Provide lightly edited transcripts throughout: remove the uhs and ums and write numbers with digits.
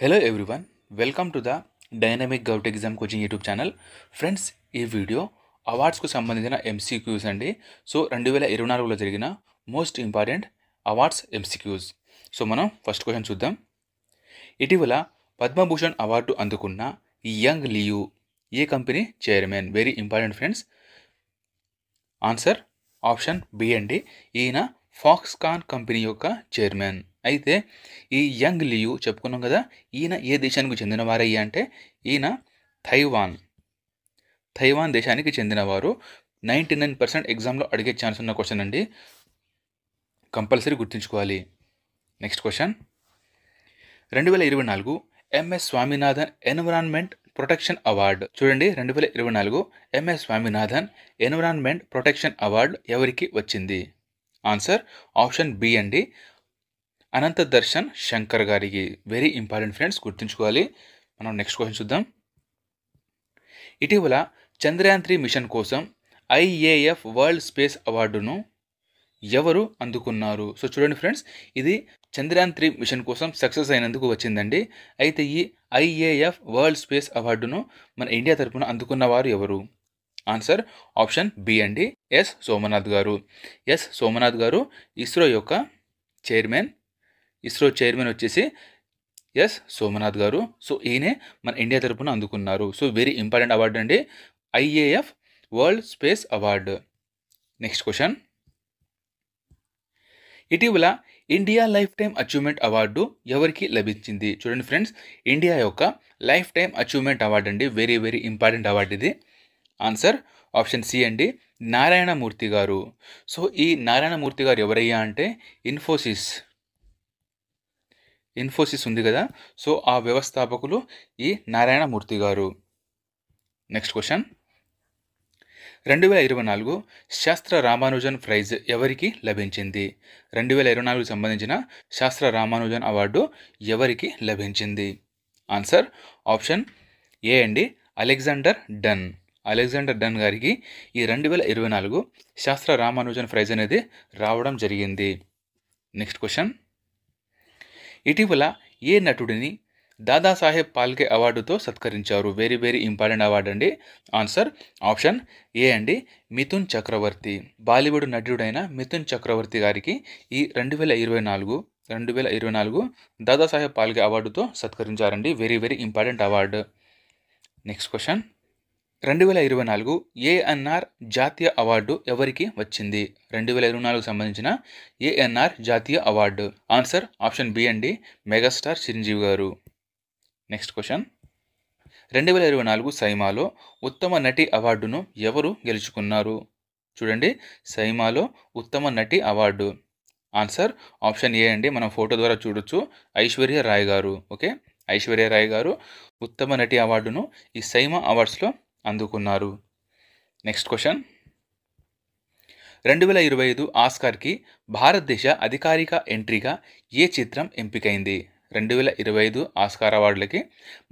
Hello everyone, welcome to the Dynamic Govt Exam Coaching YouTube channel. Friends, ఈ video అవార్డ్స్కు సంబంధించిన MCQs అండి. So 2024లో జరిగిన most important awards MCQs. So మనం ఫస్ట్ క్వశ్చన్ చూద్దాం. ఇటీవల పద్మభూషణ్ అవార్డు అందుకున్న యంగ్ లియు ఏ company chairman? Very important friends. Answer option B అండి. ఈయన ఫాక్స్కాన్ కంపెనీ యొక్క చైర్మన్. అయితే ఈ యంగ్ లియు చెప్పుకున్నాం కదా, ఈయన ఏ దేశానికి చెందినవారయ్యా అంటే ఈయన థైవాన్ దేశానికి చెందినవారు. 99% ఎగ్జామ్లో అడిగే ఛాన్స్ ఉన్న క్వశ్చన్ అండి, కంపల్సరీ గుర్తుంచుకోవాలి. Next question, 2024 MS Swaminathan environment protection award. చూడండి, 2024 MS Swaminathan environment protection award ఎవరికి వచ్చింది? ఆన్సర్ ఆప్షన్ బి అండి, అనంత దర్శన్ శంకర్ గారికి. వెరీ ఇంపార్టెంట్ ఫ్రెండ్స్, గుర్తుంచుకోవాలి. మనం నెక్స్ట్ క్వశ్చన్ చూద్దాం. ఇటీవల చంద్రయాన్ 3 మిషన్ కోసం ఐఏఎఫ్ వరల్డ్ స్పేస్ అవార్డును ఎవరు అందుకున్నారు? సో చూడండి ఫ్రెండ్స్, ఇది చంద్రయాన్ 3 మిషన్ కోసం సక్సెస్ అయినందుకు వచ్చిందండి. అయితే ఈ ఐఏఎఫ్ వరల్డ్ స్పేస్ అవార్డును మన ఇండియా తరపున అందుకున్నవారు ఎవరు? ఆన్సర్ ఆప్షన్ బి అండి, ఎస్ సోమనాథ్ గారు. ఎస్ సోమనాథ్ గారు ఇస్రో యొక్క చైర్మన్. ఇస్రో చైర్మన్ వచ్చేసి ఎస్ సోమనాథ్ గారు. సో ఈయనే మన ఇండియా తరపున అందుకున్నారు. సో వెరీ ఇంపార్టెంట్ అవార్డు అండి, IAF world space award. Next question, ఇటీవల India life time achievement award ఎవరికి లభించింది? చూడండి ఫ్రెండ్స్, ఇండియా యొక్క లైఫ్ టైమ్ అచీవ్మెంట్ అవార్డు అండి, వెరీ వెరీ ఇంపార్టెంట్ అవార్డు ఇది. ఆన్సర్ ఆప్షన్ సి అండి, నారాయణమూర్తి గారు. సో ఈ నారాయణమూర్తి గారు ఎవరయ్యా అంటే ఇన్ఫోసిస్ ఉంది కదా, సో ఆ వ్యవస్థాపకులు ఈ నారాయణమూర్తి గారు. నెక్స్ట్ క్వశ్చన్, 2024 శాస్త్ర రామానుజన్ ప్రైజ్ ఎవరికి లభించింది? 2024కి సంబంధించిన శాస్త్ర రామానుజన్ అవార్డు ఎవరికి లభించింది? ఆన్సర్ ఆప్షన్ ఏ అండి, అలెగ్జాండర్ డన్ గారికి ఈ 2024 శాస్త్ర రామానుజన్ ప్రైజ్ అనేది రావడం జరిగింది. నెక్స్ట్ క్వశ్చన్, ఇటీవల ఏ నటుడిని దాదాసాహెబ్ పాల్కే అవార్డుతో సత్కరించారు? వెరీ వెరీ ఇంపార్టెంట్ అవార్డు అండి. ఆన్సర్ ఆప్షన్ ఏ అండి, మిథున్ చక్రవర్తి. బాలీవుడ్ నటుడైన మిథున్ చక్రవర్తి గారికి ఈ 2024 దాదాసాహెబ్ పాల్కే అవార్డుతో సత్కరించారండి. Very very important award. Next question, 2024 ANR జాతీయ అవార్డు ఎవరికి వచ్చింది? 2024కు సంబంధించిన ఏఎన్ఆర్ జాతీయ అవార్డు. ఆన్సర్ ఆప్షన్ బి అండి, మెగాస్టార్ చిరంజీవి గారు. నెక్స్ట్ క్వశ్చన్, 2024 సైమాలో ఉత్తమ నటి అవార్డును ఎవరు గెలుచుకున్నారు? చూడండి, సైమాలో ఉత్తమ నటి అవార్డు. ఆన్సర్ ఆప్షన్ ఏ అండి, మనం ఫోటో ద్వారా చూడొచ్చు, ఐశ్వర్య రాయ్ గారు. ఓకే, ఐశ్వర్య రాయ్ గారు ఉత్తమ నటి అవార్డును ఈ సైమా అవార్డ్స్లో అందుకున్నారు. నెక్స్ట్ క్వశ్చన్, 2025 ఆస్కార్కి భారతదేశ అధికారిక ఎంట్రీగా ఏ చిత్రం ఎంపికైంది? 2025 ఆస్కార్ అవార్డులకి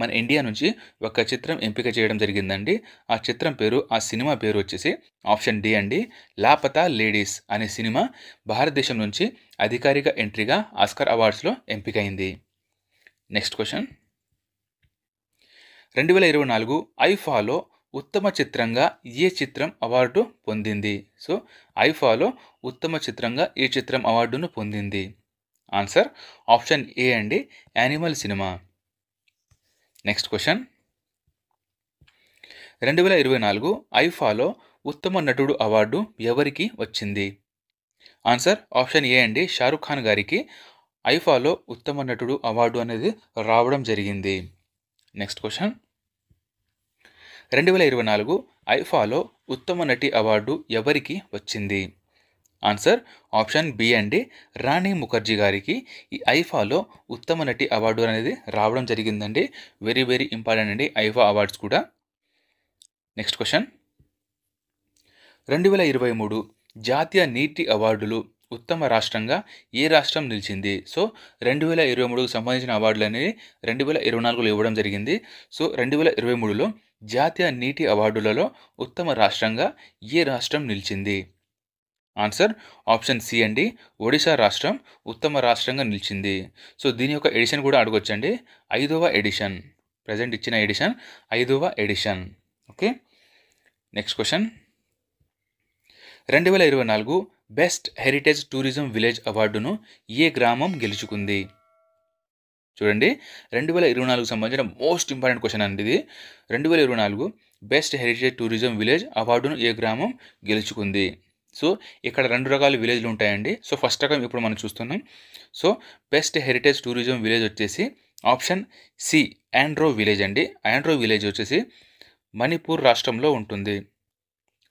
మన ఇండియా నుంచి ఒక చిత్రం ఎంపిక చేయడం జరిగిందండి. ఆ చిత్రం పేరు, ఆ సినిమా పేరు వచ్చేసి ఆప్షన్ డి అండి, లాపతా లేడీస్ అనే సినిమా భారతదేశం నుంచి అధికారిక ఎంట్రీగా ఆస్కార్ అవార్డ్స్లో ఎంపికైంది. నెక్స్ట్ క్వశ్చన్, 2024 ఐఫాలో ఉత్తమ చిత్రంగా ఏ చిత్రం అవార్డు పొందింది? సో ఐఫాలో ఉత్తమ చిత్రంగా ఏ చిత్రం అవార్డును పొందింది? ఆన్సర్ ఆప్షన్ ఏ అండి, యానిమల్ సినిమా. నెక్స్ట్ క్వశ్చన్, 2024 ఐఫాలో ఉత్తమ నటుడు అవార్డు ఎవరికి వచ్చింది? ఆన్సర్ ఆప్షన్ ఏ అండి, షారుఖ్ ఖాన్ గారికి ఐఫాలో ఉత్తమ నటుడు అవార్డు అనేది రావడం జరిగింది. నెక్స్ట్ క్వశ్చన్, 2024 ఐఫాలో ఉత్తమ నటి అవార్డు ఎవరికి వచ్చింది? ఆన్సర్ ఆప్షన్ బి అండి, రాణి ముఖర్జీ గారికి ఈ ఐఫాలో ఉత్తమ నటి అవార్డు అనేది రావడం జరిగిందండి. వెరీ వెరీ ఇంపార్టెంట్ అండి ఐఫా అవార్డ్స్ కూడా. నెక్స్ట్ క్వశ్చన్, 2023 జాతీయ నీటి అవార్డులు ఉత్తమ రాష్ట్రంగా ఏ రాష్ట్రం నిలిచింది? సో 2023కు సంబంధించిన అవార్డులు అనేవి 2024లో ఇవ్వడం జరిగింది. సో 2023లో జాతీయ నీటి అవార్డులలో ఉత్తమ రాష్ట్రంగా ఏ రాష్ట్రం నిలిచింది? ఆన్సర్ ఆప్షన్ సి అండి. ఒడిశా రాష్ట్రం ఉత్తమ రాష్ట్రంగా నిలిచింది. సో దీని యొక్క ఎడిషన్ కూడా అడగొచ్చండి. 5వ ఎడిషన్, ప్రజెంట్ ఇచ్చిన ఎడిషన్ 5వ edition. Okay, next question. 2024 best heritage tourism village అవార్డును ఏ గ్రామం గెలుచుకుంది? చూడండి, 2024 సంబంధించిన మోస్ట్ ఇంపార్టెంట్ క్వశ్చన్ అండి ఇది. 2024 బెస్ట్ హెరిటేజ్ టూరిజం విలేజ్ అవార్డును ఏ గ్రామం గెలుచుకుంది? సో ఇక్కడ 2 రకాల విలేజ్లు ఉంటాయండి. సో ఫస్ట్ రకం ఇప్పుడు మనం చూస్తున్నాం. So best heritage tourism village వచ్చేసి ఆప్షన్ సి ఆండ్రో విలేజ్ అండి. ఆండ్రో విలేజ్ వచ్చేసి మణిపూర్ రాష్ట్రంలో ఉంటుంది.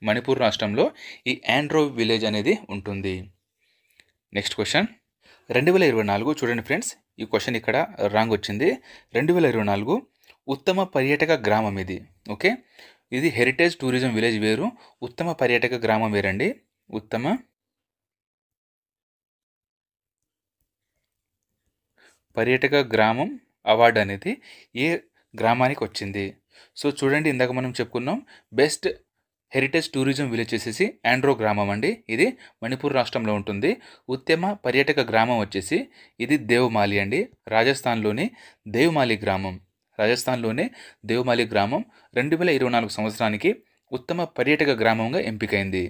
మణిపూర్ రాష్ట్రంలో ఈ ఆండ్రో విలేజ్ అనేది ఉంటుంది. Next question. 2024 చూడండి ఫ్రెండ్స్, ఈ క్వశ్చన్ ఇక్కడ రాంగ్ వచ్చింది. 2024 ఉత్తమ పర్యాటక గ్రామం ఇది. ఓకే, ఇది హెరిటేజ్ టూరిజం విలేజ్ వేరు, ఉత్తమ పర్యాటక గ్రామం వేరండి. ఉత్తమ పర్యాటక గ్రామం అవార్డు అనేది ఏ గ్రామానికి వచ్చింది? సో చూడండి, ఇందాక మనం చెప్పుకున్నాం బెస్ట్ హెరిటేజ్ టూరిజం విలేజ్ వచ్చేసి ఆండ్రో గ్రామం అండి. ఇది మణిపూర్ రాష్ట్రంలో ఉంటుంది. ఉత్తమ పర్యాటక గ్రామం వచ్చేసి ఇది దేవమాలి అండి. రాజస్థాన్లోని దేవమాలి గ్రామం. రాజస్థాన్లోనే దేవమాలి గ్రామం 2024 సంవత్సరానికి ఉత్తమ పర్యాటక గ్రామంగా ఎంపికైంది.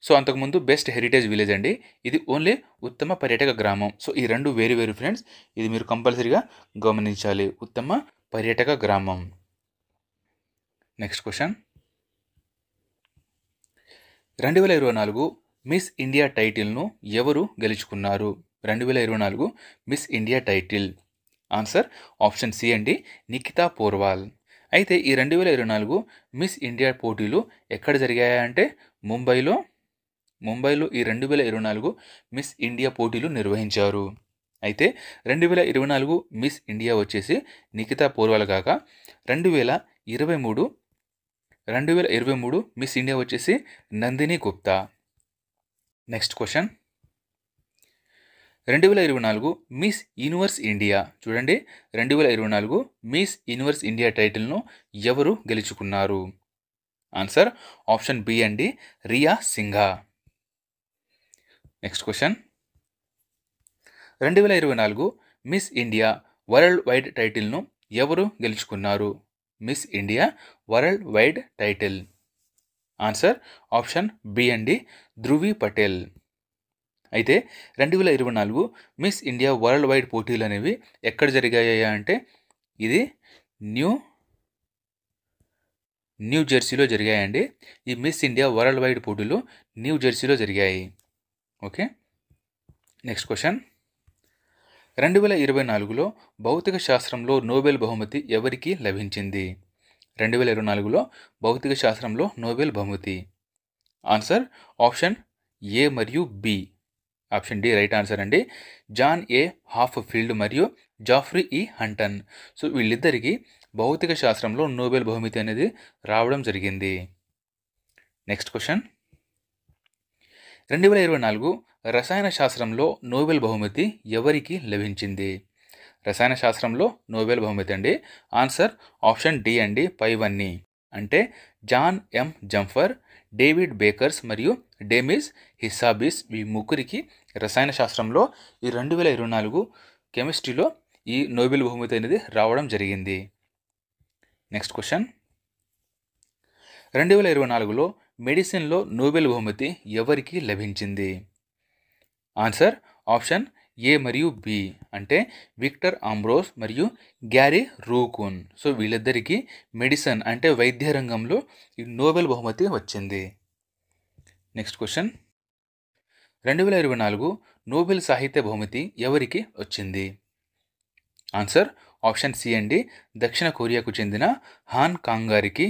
సో అంతకుముందు బెస్ట్ హెరిటేజ్ విలేజ్ అండి, ఇది ఓన్లీ ఉత్తమ పర్యాటక గ్రామం. సో ఈ రెండు వేరు వేరు ఫ్రెండ్స్, ఇది మీరు కంపల్సరీగా గమనించాలి. ఉత్తమ పర్యాటక గ్రామం. Next question. 2024 మిస్ ఇండియా టైటిల్ను ఎవరు గెలుచుకున్నారు? 2024 Miss India title answer option C అండి, నిఖితా పోర్వాల్. అయితే ఈ 2024 మిస్ ఇండియా పోటీలు ఎక్కడ జరిగాయంటే ముంబైలో ఈ 2024 మిస్ ఇండియా పోటీలు నిర్వహించారు. అయితే 2024 మిస్ ఇండియా వచ్చేసి నిఖితా పోర్వాల్ కాక 2023 మిస్ ఇండియా వచ్చేసి Nandini Gupta. Next question. 2024 miss universe India. చూడండి, 2024 మిస్ యూనివర్స్ ఇండియా టైటిల్ను ఎవరు గెలుచుకున్నారు? ఆన్సర్ ఆప్షన్ బి అండి, Rhea Singha. Next question. 2024 Miss India worldwide టైటిల్ను ఎవరు గెలుచుకున్నారు? Miss India worldwide title answer option B అండి, ధృవి పటేల్. అయితే 2024 మిస్ ఇండియా వరల్డ్ వైడ్ పోటీలు అనేవి ఎక్కడ జరిగాయి అంటే ఇది న్యూ జెర్సీలో జరిగాయండి. ఈ మిస్ ఇండియా వరల్డ్ వైడ్ పోటీలు న్యూ జెర్సీలో జరిగాయి. Okay, next question. 2024లో భౌతిక శాస్త్రంలో నోబెల్ బహుమతి ఎవరికి లభించింది? 2024లో భౌతిక శాస్త్రంలో నోబెల్ బహుమతి ఆన్సర్ ఆప్షన్ ఏ మరియు B. Option D right answer అండి. జాన్ ఏ హాఫ్ ఫీల్డ్ మరియు జాఫ్రీ ఈ హంటన్. సో వీళ్ళిద్దరికీ భౌతిక శాస్త్రంలో నోబెల్ బహుమతి అనేది రావడం జరిగింది. Next question. 2024 రసాయన శాస్త్రంలో నోబెల్ బహుమతి ఎవరికి లభించింది? రసాయన శాస్త్రంలో నోబెల్ బహుమతి అండి. ఆన్సర్ ఆప్షన్ డి అండి, పైవన్నీ. అంటే జాన్ ఎం జంఫర్, డేవిడ్ బేకర్స్ మరియు డెమిస్ హిస్సాబిస్, ఈ ముగ్గురికి రసాయన శాస్త్రంలో ఈ 2024 కెమిస్ట్రీలో ఈ నోబెల్ బహుమతి అనేది రావడం జరిగింది. Next question. 2024లో మెడిసిన్లో నోబెల్ బహుమతి ఎవరికి లభించింది? ఆన్సర్ ఆప్షన్ ఏ మరియు బి. అంటే విక్టర్ ఆంబ్రోస్ మరియు గ్యారీ రూకున్. సో వీళ్ళిద్దరికీ మెడిసిన్ అంటే వైద్య రంగంలో ఈ నోబెల్ బహుమతి వచ్చింది. Next question. 2024 నోబెల్ సాహిత్య బహుమతి ఎవరికి వచ్చింది? ఆన్సర్ ఆప్షన్ సి అండి, దక్షిణ కొరియాకు చెందిన హాన్ కాంగ్ గారికి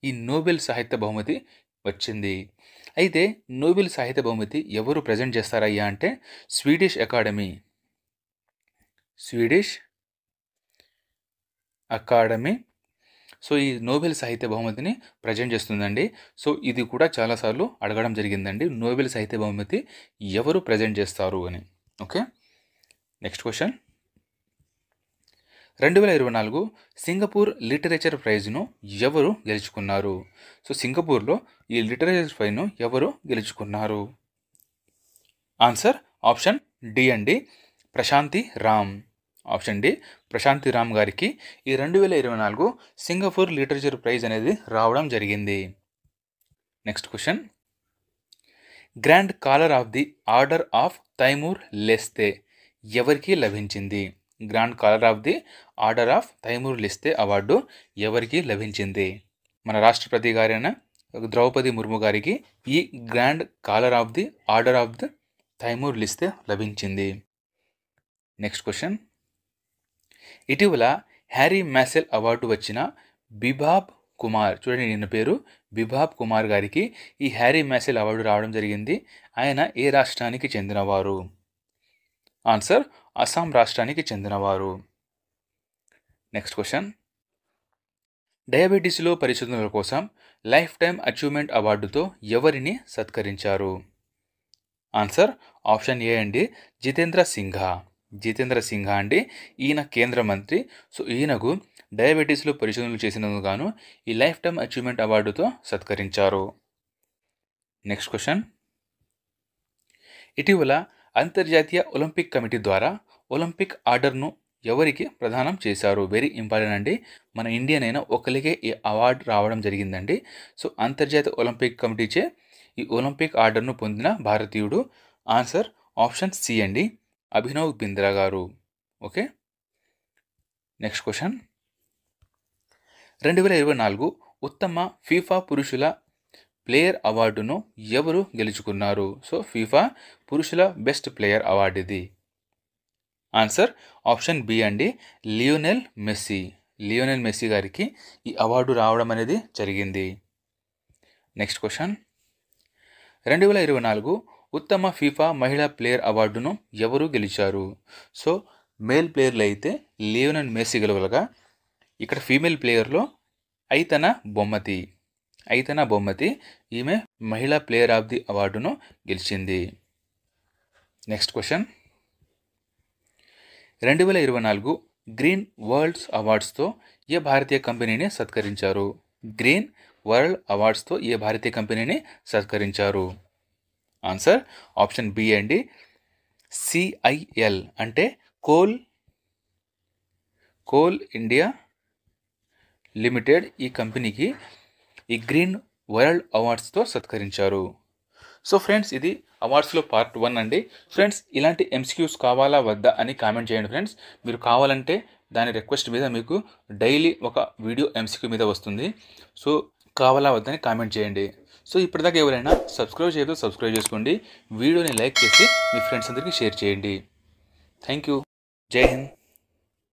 ఈ నోబెల్ సాహిత్య బహుమతి వచ్చింది. అయితే నోబెల్ సాహిత్య బహుమతి ఎవరు ప్రజెంట్ చేస్తారయ్యా అంటే స్వీడిష్ అకాడమీ సో ఈ నోబెల్ సాహిత్య బహుమతిని ప్రజెంట్ చేస్తుందండి. సో ఇది కూడా చాలాసార్లు అడగడం జరిగిందండి, నోబెల్ సాహిత్య బహుమతి ఎవరు ప్రజెంట్ చేస్తారు అని. Okay, next question. 2024 Singapore literature ప్రైజ్ను ఎవరు గెలుచుకున్నారు? సో సింగపూర్లో ఈ లిటరేచర్ ప్రైజ్ను ఎవరు గెలుచుకున్నారు? ఆన్సర్ ఆప్షన్ డి అండి, ప్రశాంతి రామ్. ఆప్షన్ డి, ప్రశాంతి రామ్ గారికి ఈ 2024 సింగపూర్ లిటరేచర్ ప్రైజ్ అనేది రావడం జరిగింది. Next question, grand collar of the order of Timor Leste ఎవరికి లభించింది? Grand collar of the order of Timor Leste award ఎవరికి లభించింది? మన రాష్ట్రపతి గారైన ద్రౌపది ముర్ము గారికి ఈ grand collar of the order of the Timor Leste లభించింది. నెక్స్ట్ క్వశ్చన్, ఇటీవల హ్యారీ మ్యాసెల్ అవార్డు వచ్చిన బిబాబ్ కుమార్, చూడండి ఈయన పేరు బిబాబ్ కుమార్ గారికి ఈ హ్యారీ మ్యాసెల్ అవార్డు రావడం జరిగింది. ఆయన ఏ రాష్ట్రానికి చెందినవారు? ఆన్సర్ అస్సాం రాష్ట్రానికి చెందినవారు. నెక్స్ట్ క్వశ్చన్, డయాబెటీస్లో పరిశోధనల కోసం లైఫ్ టైమ్ అచీవ్మెంట్ అవార్డుతో ఎవరిని సత్కరించారు? ఆన్సర్ ఆప్షన్ ఏ అండి, జితేంద్ర సింఘా. జితేంద్ర సింఘా అండి, ఈయన కేంద్ర మంత్రి. సో ఈయనకు డయాబెటీస్లో పరిశోధనలు చేసినందుకు గాను ఈ లైఫ్ టైమ్ అచీవ్మెంట్ అవార్డుతో సత్కరించారు. నెక్స్ట్ క్వశ్చన్, ఇటీవల అంతర్జాతీయ ఒలింపిక్ కమిటీ ద్వారా ఒలింపిక్ ఆర్డర్ను ఎవరికి ప్రదానం చేశారు? వెరీ ఇంపార్టెంట్ అండి, మన ఇండియన్ అయినా ఒకరికే ఈ అవార్డు రావడం జరిగిందండి. సో అంతర్జాతీయ ఒలింపిక్ కమిటీచే ఈ ఒలింపిక్ ఆర్డర్ను పొందిన భారతీయుడు. ఆన్సర్ ఆప్షన్ సి అండి, అభినవ్ బింద్రా గారు. ఓకే. నెక్స్ట్ క్వశ్చన్, 2024 ఉత్తమ ఫీఫా పురుషుల ప్లేయర్ అవార్డును ఎవరు గెలుచుకున్నారు? సో ఫీఫా పురుషుల బెస్ట్ ప్లేయర్ అవార్డు ఇది. ఆన్సర్ ఆప్షన్ బి అండి, లియోనెల్ మెస్సీ. లియోనెల్ మెస్సీ గారికి ఈ అవార్డు రావడం అనేది జరిగింది. నెక్స్ట్ క్వశ్చన్, 2024 ఉత్తమ ఫీఫా మహిళా ప్లేయర్ అవార్డును ఎవరు గెలిచారు? సో మేల్ ప్లేయర్లు అయితే లియోనెల్ మెస్సీ గెలవగా, ఇక్కడ ఫీమేల్ ప్లేయర్లో ఐతనా బొమ్మతి ఈమె మహిళా ప్లేయర్ ఆఫ్ ది అవార్డును గెలిచింది. నెక్స్ట్ క్వశ్చన్, 2024 గ్రీన్ వరల్డ్స్ అవార్డ్స్తో ఏ భారతీయ కంపెనీని సత్కరించారు? గ్రీన్ వరల్డ్ అవార్డ్స్తో ఏ భారతీయ కంపెనీని సత్కరించారు? ఆన్సర్ ఆప్షన్ బి అండి, సిఐఎల్ అంటే కోల్ ఇండియా లిమిటెడ్ ఈ కంపెనీకి ఈ గ్రీన్ వరల్డ్ అవార్డ్స్తో సత్కరించారు. సో ఫ్రెండ్స్, ఇది అవార్డ్స్లో పార్ట్ 1 అండి. ఫ్రెండ్స్, ఇలాంటి ఎంసీక్యూస్ కావాలా వద్దా అని కామెంట్ చేయండి ఫ్రెండ్స్. మీరు కావాలంటే దాని రిక్వెస్ట్ మీద మీకు డైలీ ఒక వీడియో ఎంసీక్యూ మీద వస్తుంది. సో కావాలా వద్దని కామెంట్ చేయండి. సో ఇప్పటిదాకా ఎవరైనా సబ్స్క్రైబ్ చేయదో సబ్స్క్రైబ్ చేసుకోండి, వీడియోని లైక్ చేసి మీ ఫ్రెండ్స్ అందరికీ షేర్ చేయండి. Thank you. జై హింద్.